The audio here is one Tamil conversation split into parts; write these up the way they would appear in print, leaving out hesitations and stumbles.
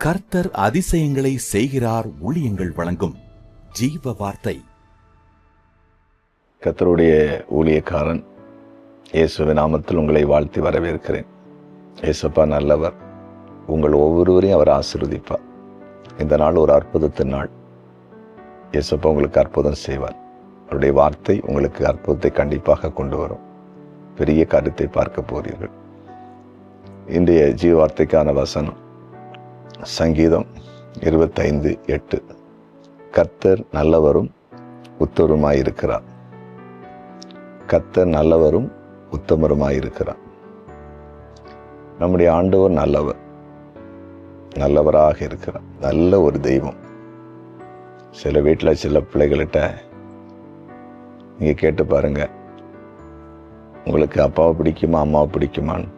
கர்த்தர் அதிசயங்களை செய்கிறார். ஊழியங்கள் வழங்கும் ஜீவ வார்த்தை. கர்த்தருடைய ஊழியக்காரன் இயேசுவின் நாமத்தில் உங்களை வாழ்த்தி வரவேற்கிறேன். இயேசுப்பா நல்லவர். உங்கள் ஒவ்வொருவரையும் அவர் ஆசீர்வதிப்பார். இந்த நாள் ஒரு அற்புதத்தின் நாள். இயேசுப்பா உங்களுக்கு அற்புதம் செய்வார். அவருடைய வார்த்தை உங்களுக்கு அற்புதத்தை கண்டிப்பாக கொண்டு வரும். பெரிய காரியத்தை பார்க்க போகிறீர்கள். இன்றைய ஜீவ வார்த்தைக்கான வசனம் சங்கீதம் 25:8. கர்த்தர் நல்லவரும் உத்தமருமாயிருக்கிறார். கர்த்தர் நல்லவரும் உத்தமருமாயிருக்கிறார். நம்முடைய ஆண்டவர் நல்லவர், நல்லவராக இருக்கிறார். நல்ல ஒரு தெய்வம். சில வீட்டில் சில பிள்ளைகள்கிட்ட நீங்கள் கேட்டு பாருங்க, உங்களுக்கு அப்பாவை பிடிக்குமா அம்மாவை பிடிக்குமான்னு.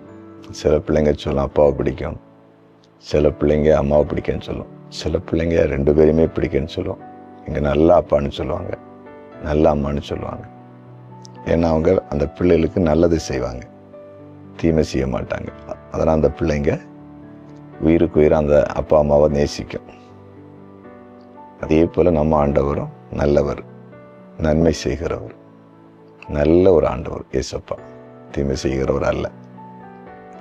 சில பிள்ளைங்க சொல்லும் அப்பாவை பிடிக்கும், சில பிள்ளைங்க அம்மாவை பிடிக்குன்னு சொல்லும், சில பிள்ளைங்க ரெண்டு பேருமே பிடிக்குன்னு சொல்லும். இங்கே நல்ல அப்பான்னு சொல்லுவாங்க, நல்ல அம்மான்னு சொல்லுவாங்க. ஏன்னா அவங்க அந்த பிள்ளைகளுக்கு நல்லது செய்வாங்க, தீமை செய்ய மாட்டாங்க. அதனால் அந்த பிள்ளைங்க உயிருக்கு உயிர் அந்த அப்பா அம்மாவை நேசிக்கும். அதே போல் நம்ம ஆண்டவரும் நல்லவர், நன்மை செய்கிறவர், நல்ல ஒரு ஆண்டவர் இயேசுப்பா. தீமை செய்கிறவர் அல்ல.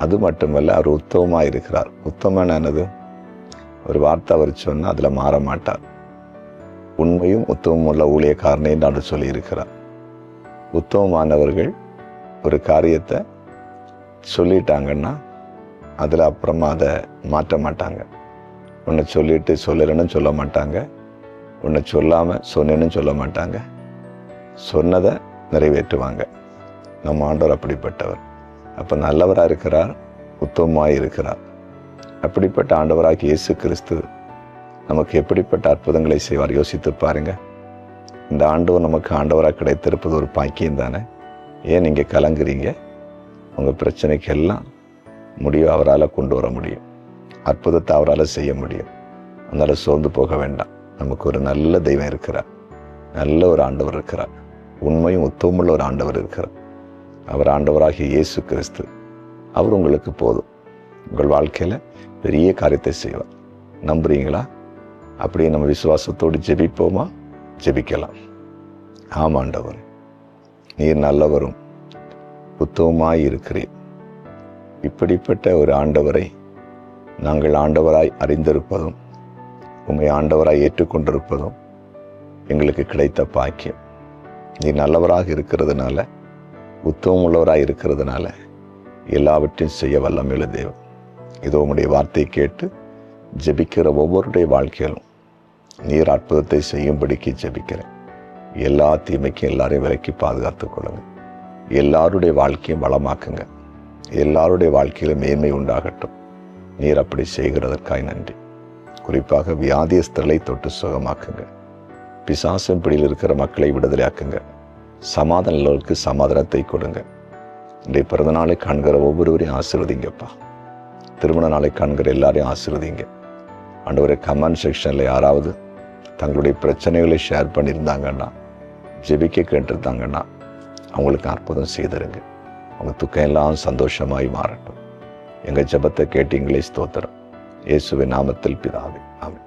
அது மட்டுமல்ல, அவர் உத்தமமாக இருக்கிறார். உத்தமன் என்னது? ஒரு வார்த்தை அவர் சொன்னால் அதில் மாற மாட்டார். உண்மையும் உத்தமம் உள்ள ஊழியக்காரனே என்று சொல்லியிருக்கிறார். உத்தமமானவர்கள் ஒரு காரியத்தை சொல்லிட்டாங்கன்னா அதில் அப்புறமா அதை மாற்ற மாட்டாங்க. ஒன்றை சொல்லிட்டு சொல்லலைன்னு சொல்ல மாட்டாங்க, ஒன்றை சொல்லாமல் சொன்னேன்னு சொல்ல மாட்டாங்க, சொன்னதை நிறைவேற்றுவாங்க. நம்ம ஆண்டவர் அப்படிப்பட்டவர். அப்போ நல்லவராக இருக்கிறார், உத்தமமாக இருக்கிறார். அப்படிப்பட்ட ஆண்டவராக இயேசு கிறிஸ்து நமக்கு எப்படிப்பட்ட அற்புதங்களை செய்வார் யோசித்து பாருங்க. இந்த ஆண்டவர் நமக்கு ஆண்டவராக கிடைத்திருப்பது ஒரு பாக்கியம் தானே. ஏன் நீங்கள் கலங்குறீங்க? உங்கள் பிரச்சனைக்கு எல்லாம் முடிவு அவரால் கொண்டு வர முடியும். அற்புதத்தை அவரால் செய்ய முடியும். அதனால் சோர்ந்து போக வேண்டாம். நமக்கு ஒரு நல்ல தெய்வம் இருக்கிறார், நல்ல ஒரு ஆண்டவர் இருக்கிறார், உண்மையும் உத்தமுள்ள ஒரு ஆண்டவர் இருக்கிறார். அவர் ஆண்டவராகிய இயேசு கிறிஸ்து. அவர் உங்களுக்கு போதும். உங்கள் வாழ்க்கையில் பெரிய காரியத்தை செய்வார். நம்புறீங்களா? அப்படியே நம்ம விசுவாசத்தோடு ஜெபிப்போமா? ஜெபிக்கலாம். ஆமாண்டவர், நீர் நல்லவரும் உத்தமமாய் இருக்கிறீர். இப்படிப்பட்ட ஒரு ஆண்டவரை நாங்கள் ஆண்டவராய் அறிந்திருப்பதும் உண்மை ஆண்டவராய் ஏற்றுக்கொண்டிருப்பதும் எங்களுக்கு கிடைத்த பாக்கியம். நீர் நல்லவராக இருக்கிறதுனால, உத்தமம் உள்ளவராக இருக்கிறதுனால எல்லாவற்றையும் செய்ய வல்லமையுள்ள தேவன். இதோ உம்முடைய வார்த்தையை கேட்டு ஜெபிக்கிற ஒவ்வொருடைய வாழ்க்கையிலும் நீர் அற்புதத்தை செய்யும்படிக்கு ஜெபிக்கிறேன். எல்லா தீமைக்கும் எல்லாரையும் விலக்கி பாதுகாத்துக் கொள்ளுங்க. எல்லாருடைய வாழ்க்கையும் வளமாக்குங்க. எல்லாருடைய வாழ்க்கையிலும் மேன்மை உண்டாகட்டும். நீர் அப்படி செய்கிறதற்காய் நன்றி. குறிப்பாக வியாதியஸ்தர்களை தொட்டு சுகமாக்குங்க. பிசாசின் பிடியில் இருக்கிற மக்களை விடுதலையாக்குங்க. சமாதானங்களுக்கு சமாதானத்தை கொடுங்க. இன்றைய பிறந்த நாளை காண்கிற ஒவ்வொருவரையும் ஆசீர்வதிங்கப்பா. திருமண நாளை காண்கிற எல்லாரையும் ஆசீர்வதிங்க. ஆண்டவரே, கமெண்ட் செக்ஷனில் யாராவது தங்களுடைய பிரச்சனைகளை ஷேர் பண்ணியிருந்தாங்கன்னா, ஜெபிக்க கேட்டிருந்தாங்கன்னா அவங்களுக்கு அற்புதம் செய்திருங்க. அவங்க துக்கம் எல்லாம் சந்தோஷமாய் மாறட்டும். எங்கள் ஜெபத்தை கேட்டீங்களே, ஸ்தோத்திரம். இயேசுவின் நாமத்தில் பிதாவே, ஆமென்.